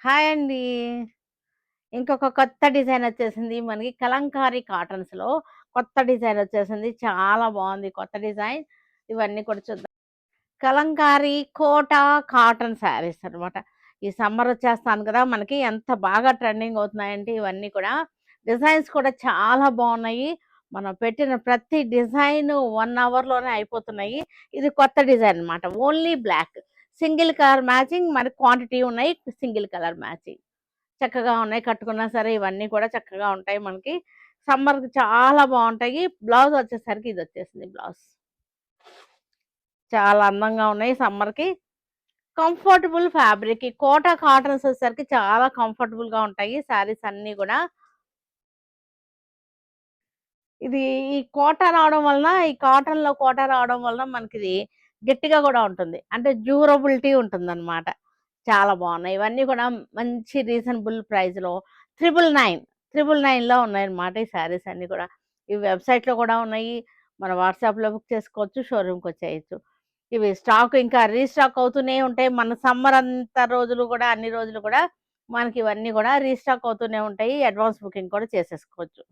Hi అండి. ఇంకొక కొత్త డిజైన్ వచ్చేసింది. మనకి కలంకారీ కాటన్స్‌లో కొత్త డిజైన్ వచ్చేసింది. చాలా బావుంది కొత్త డిజైన్. ఇవన్నీ కూడా చూద్దాం. కలంకారీ కోటా కాటన్ శారీస్ అనమాట. ఈ సమ్మర్ వచ్చేస్తాంది కదా! మనకి ఎంత బాగా ట్రెండింగ్ అవుతున్నాయంటే ఇవన్నీ కూడా. డిజైన్స్ కూడా చాలా బావున్నాయి. మనం పెట్టిన ప్రతి డిజైను 1 అవర్‌లోనే అయిపోతున్నాయి. ఇది కొత్త డిజైన్ అనమాట. Only black. Single colour matching మనకి క్వాంటిటీ ఉన్నాయి. Single colour matching. చక్కగా ఉన్నాయి. కట్టుకున్నా సరే ఇవన్నీ కూడా చక్కగా ఉంటాయి మనకి. సమ్మర్‌కి చాలా బావుంటాయి. బ్లౌజ్ వచ్చేసరికి ఇదొచ్చేసింది బ్లౌజ్. చాలా అందంగా ఉన్నాయి సమ్మర్‌కి. Comfortable fabric. ఈ కోటా కాటన్స్ వచ్చేసరికి చాలా కంఫర్టబుల్‌గా ఉంటాయి శారీస్ అన్నీ గూడా. ఇది ఈ కోటా రావడం వలన, ఈ కాటన్‌లో కోటా రావడం వలన మనకిది గట్టిగా గూడా ఉంటుంది. అంటే డ్యూరబిలిటీ ఉంటుందనమాట. చాలా బావున్నాయి. ఇవన్నీ కూడా మంచి రీజనబుల్ ప్రైస్‌లో 999లో ఉన్నాయన్నమాట ఈ శారీస్ అన్నీ కూడా. ఇవి వెబ్‌సైట్‌లో కూడా ఉన్నాయి. మన వాట్సాప్‌లో బుక్ చేసుకోవచ్చు. షోరూమ్‌కొచ్చేయొచ్చు. ఇవి స్టాక్ ఇంకా రీస్టాక్ అవుతూనే ఉంటాయి. మన సమ్మర్ అంత రోజులు కూడా అన్ని రోజులు కూడా మనకి ఇవన్నీ కూడా రీస్టాక్ అవుతూనే ఉంటాయి. అడ్వాన్స్ బుకింగ్ కూడా చేసేసుకోవచ్చు.